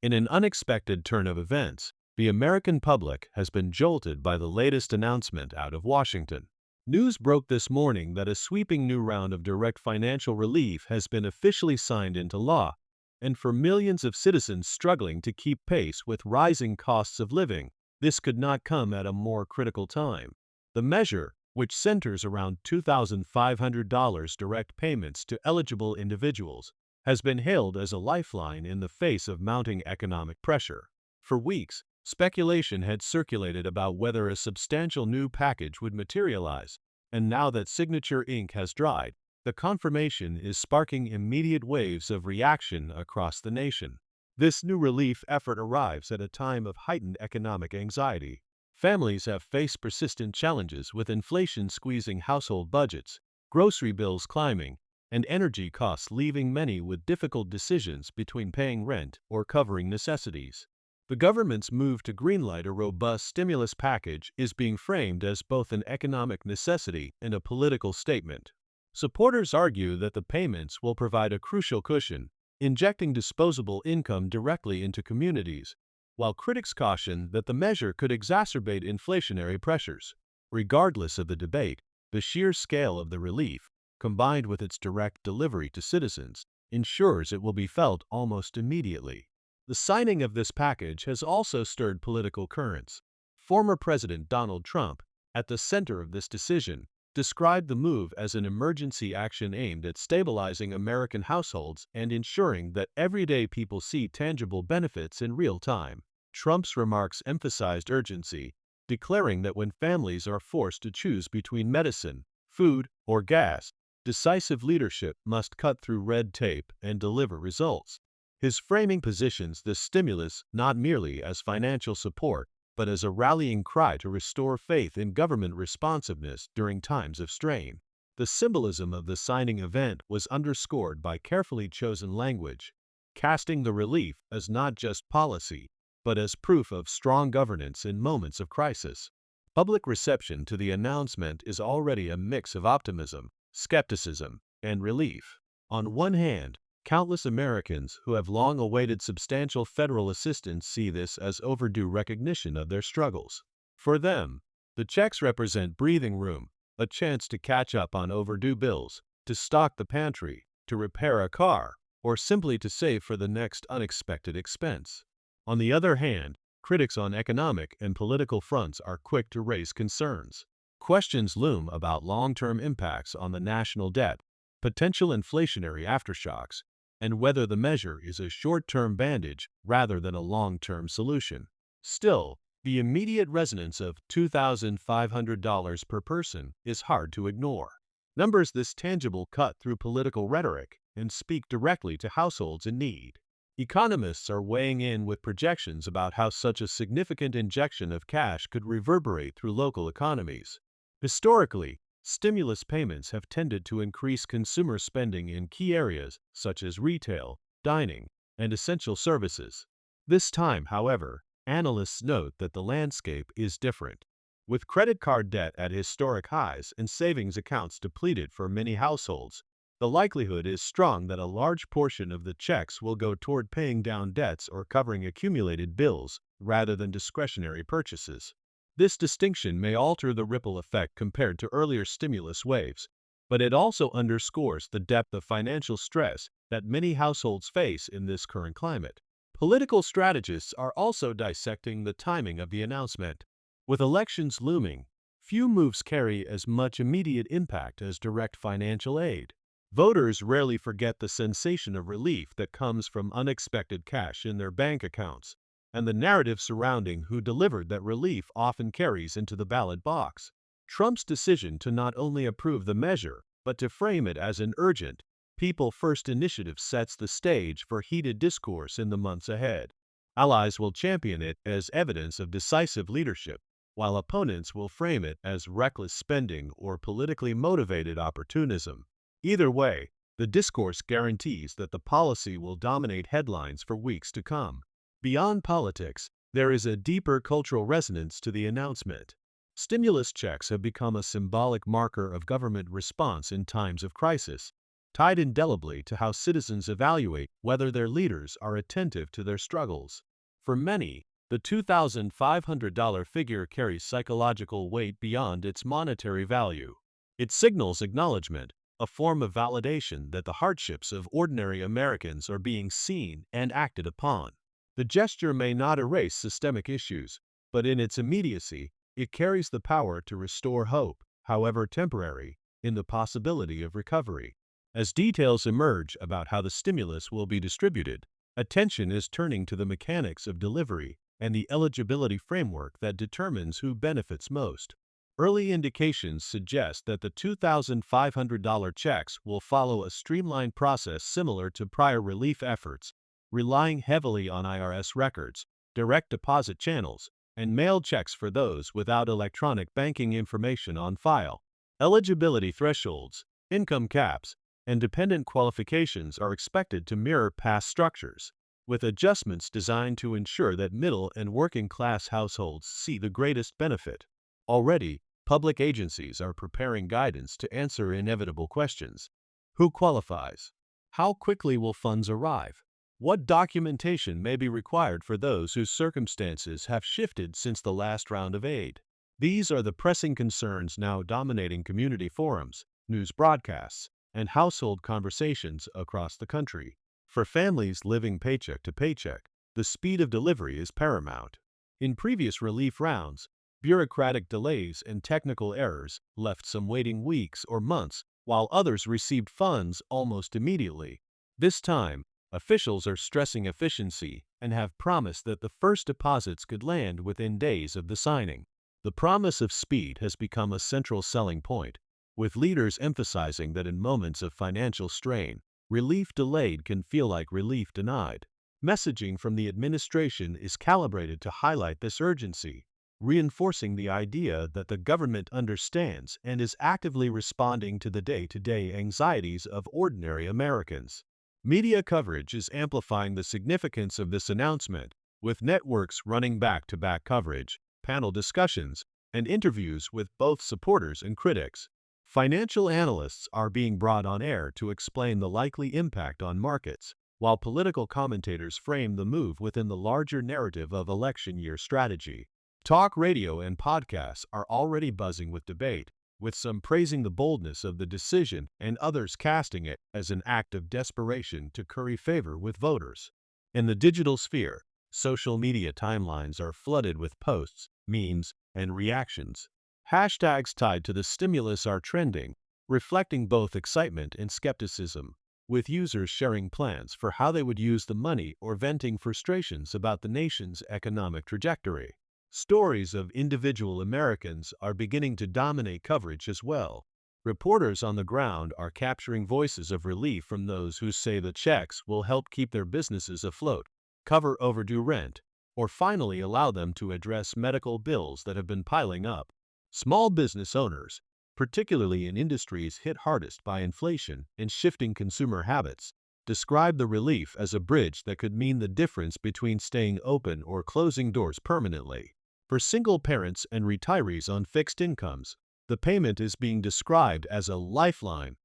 In an unexpected turn of events, the American public has been jolted by the latest announcement out of Washington. News broke this morning that a sweeping new round of direct financial relief has been officially signed into law, and for millions of citizens struggling to keep pace with rising costs of living, this could not come at a more critical time. The measure, which centers around $2,500 direct payments to eligible individuals, has been hailed as a lifeline in the face of mounting economic pressure. For weeks, speculation had circulated about whether a substantial new package would materialize, and now that signature ink has dried, the confirmation is sparking immediate waves of reaction across the nation. This new relief effort arrives at a time of heightened economic anxiety. Families have faced persistent challenges with inflation squeezing household budgets, grocery bills climbing, and energy costs leaving many with difficult decisions between paying rent or covering necessities. The government's move to greenlight a robust stimulus package is being framed as both an economic necessity and a political statement. Supporters argue that the payments will provide a crucial cushion, injecting disposable income directly into communities, while critics caution that the measure could exacerbate inflationary pressures. Regardless of the debate, the sheer scale of the relief, combined with its direct delivery to citizens, ensures it will be felt almost immediately. The signing of this package has also stirred political currents. Former President Donald Trump, at the center of this decision, described the move as an emergency action aimed at stabilizing American households and ensuring that everyday people see tangible benefits in real time. Trump's remarks emphasized urgency, declaring that when families are forced to choose between medicine, food, or gas, decisive leadership must cut through red tape and deliver results. His framing positions this stimulus not merely as financial support, but as a rallying cry to restore faith in government responsiveness during times of strain. The symbolism of the signing event was underscored by carefully chosen language, casting the relief as not just policy, but as proof of strong governance in moments of crisis. Public reception to the announcement is already a mix of optimism, skepticism, and relief. On one hand, countless Americans who have long awaited substantial federal assistance see this as overdue recognition of their struggles. For them, the checks represent breathing room, a chance to catch up on overdue bills, to stock the pantry, to repair a car, or simply to save for the next unexpected expense. On the other hand, critics on economic and political fronts are quick to raise concerns. Questions loom about long-term impacts on the national debt, potential inflationary aftershocks, and whether the measure is a short-term bandage rather than a long-term solution. Still, the immediate resonance of $2,500 per person is hard to ignore. Numbers this tangible cut through political rhetoric and speak directly to households in need. Economists are weighing in with projections about how such a significant injection of cash could reverberate through local economies. Historically, stimulus payments have tended to increase consumer spending in key areas such as retail, dining, and essential services. This time, however, analysts note that the landscape is different. With credit card debt at historic highs and savings accounts depleted for many households, the likelihood is strong that a large portion of the checks will go toward paying down debts or covering accumulated bills rather than discretionary purchases. This distinction may alter the ripple effect compared to earlier stimulus waves, but it also underscores the depth of financial stress that many households face in this current climate. Political strategists are also dissecting the timing of the announcement. With elections looming, few moves carry as much immediate impact as direct financial aid. Voters rarely forget the sensation of relief that comes from unexpected cash in their bank accounts, and the narrative surrounding who delivered that relief often carries into the ballot box. Trump's decision to not only approve the measure, but to frame it as an urgent, people-first initiative sets the stage for heated discourse in the months ahead. Allies will champion it as evidence of decisive leadership, while opponents will frame it as reckless spending or politically motivated opportunism. Either way, the discourse guarantees that the policy will dominate headlines for weeks to come. Beyond politics, there is a deeper cultural resonance to the announcement. Stimulus checks have become a symbolic marker of government response in times of crisis, tied indelibly to how citizens evaluate whether their leaders are attentive to their struggles. For many, the $2,500 figure carries psychological weight beyond its monetary value. It signals acknowledgement, a form of validation that the hardships of ordinary Americans are being seen and acted upon. The gesture may not erase systemic issues, but in its immediacy, it carries the power to restore hope, however temporary, in the possibility of recovery. As details emerge about how the stimulus will be distributed, attention is turning to the mechanics of delivery and the eligibility framework that determines who benefits most. Early indications suggest that the $2,500 checks will follow a streamlined process similar to prior relief efforts, relying heavily on IRS records, direct deposit channels, and mailed checks for those without electronic banking information on file. Eligibility thresholds, income caps, and dependent qualifications are expected to mirror past structures, with adjustments designed to ensure that middle and working class households see the greatest benefit. Already, public agencies are preparing guidance to answer inevitable questions. Who qualifies? How quickly will funds arrive? What documentation may be required for those whose circumstances have shifted since the last round of aid? These are the pressing concerns now dominating community forums, news broadcasts, and household conversations across the country. For families living paycheck to paycheck, the speed of delivery is paramount. In previous relief rounds, bureaucratic delays and technical errors left some waiting weeks or months, while others received funds almost immediately. This time, officials are stressing efficiency and have promised that the first deposits could land within days of the signing. The promise of speed has become a central selling point, with leaders emphasizing that in moments of financial strain, relief delayed can feel like relief denied. Messaging from the administration is calibrated to highlight this urgency, reinforcing the idea that the government understands and is actively responding to the day-to-day anxieties of ordinary Americans. Media coverage is amplifying the significance of this announcement, with networks running back-to-back coverage, panel discussions, and interviews with both supporters and critics. Financial analysts are being brought on air to explain the likely impact on markets, while political commentators frame the move within the larger narrative of election year strategy. Talk radio and podcasts are already buzzing with debate, with some praising the boldness of the decision and others casting it as an act of desperation to curry favor with voters. In the digital sphere, social media timelines are flooded with posts, memes, and reactions. Hashtags tied to the stimulus are trending, reflecting both excitement and skepticism, with users sharing plans for how they would use the money or venting frustrations about the nation's economic trajectory. Stories of individual Americans are beginning to dominate coverage as well. Reporters on the ground are capturing voices of relief from those who say the checks will help keep their businesses afloat, cover overdue rent, or finally allow them to address medical bills that have been piling up. Small business owners, particularly in industries hit hardest by inflation and shifting consumer habits, describe the relief as a bridge that could mean the difference between staying open or closing doors permanently. For single parents and retirees on fixed incomes, the payment is being described as a lifeline,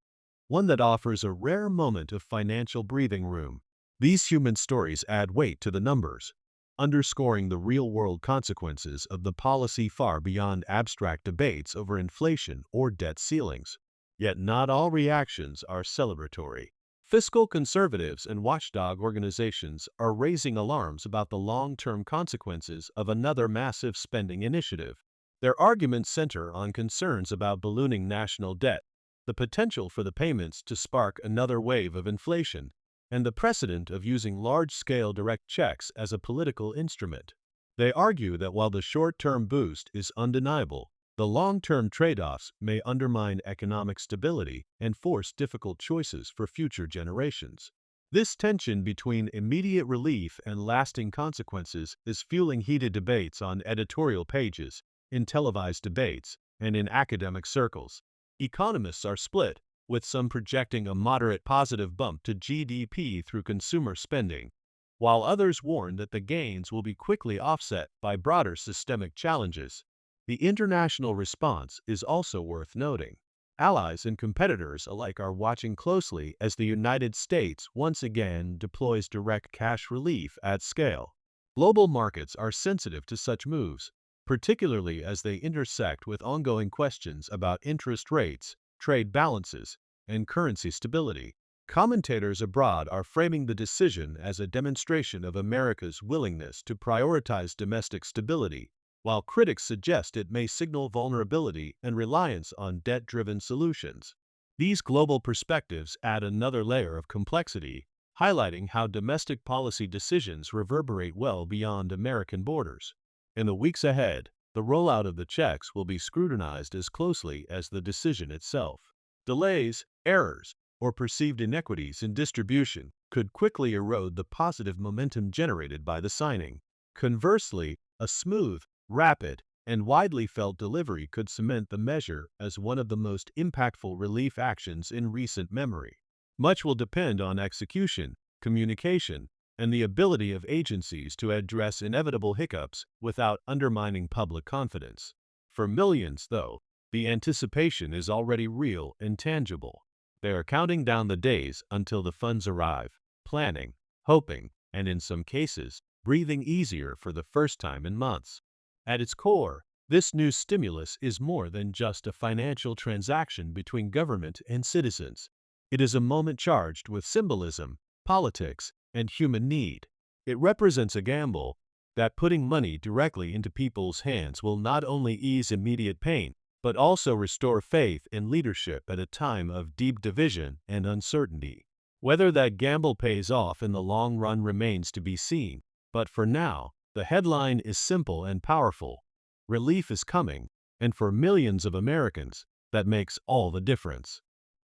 one that offers a rare moment of financial breathing room. These human stories add weight to the numbers, underscoring the real-world consequences of the policy far beyond abstract debates over inflation or debt ceilings. Yet not all reactions are celebratory. Fiscal conservatives and watchdog organizations are raising alarms about the long-term consequences of another massive spending initiative. Their arguments center on concerns about ballooning national debt, the potential for the payments to spark another wave of inflation, and the precedent of using large-scale direct checks as a political instrument. They argue that while the short-term boost is undeniable, the long-term trade-offs may undermine economic stability and force difficult choices for future generations. This tension between immediate relief and lasting consequences is fueling heated debates on editorial pages, in televised debates, and in academic circles. Economists are split, with some projecting a moderate positive bump to GDP through consumer spending, while others warn that the gains will be quickly offset by broader systemic challenges. The international response is also worth noting. Allies and competitors alike are watching closely as the United States once again deploys direct cash relief at scale. Global markets are sensitive to such moves, particularly as they intersect with ongoing questions about interest rates, trade balances, and currency stability. Commentators abroad are framing the decision as a demonstration of America's willingness to prioritize domestic stability, while critics suggest it may signal vulnerability and reliance on debt-driven solutions. These global perspectives add another layer of complexity, highlighting how domestic policy decisions reverberate well beyond American borders. In the weeks ahead, the rollout of the checks will be scrutinized as closely as the decision itself. Delays, errors, or perceived inequities in distribution could quickly erode the positive momentum generated by the signing. Conversely, a smooth, rapid, and widely felt delivery could cement the measure as one of the most impactful relief actions in recent memory. Much will depend on execution, communication, and the ability of agencies to address inevitable hiccups without undermining public confidence. For millions, though, the anticipation is already real and tangible. They are counting down the days until the funds arrive, planning, hoping, and in some cases, breathing easier for the first time in months. At its core, this new stimulus is more than just a financial transaction between government and citizens. It is a moment charged with symbolism, politics, and human need. It represents a gamble that putting money directly into people's hands will not only ease immediate pain, but also restore faith in leadership at a time of deep division and uncertainty. Whether that gamble pays off in the long run remains to be seen, but for now, the headline is simple and powerful. Relief is coming, and for millions of Americans, that makes all the difference.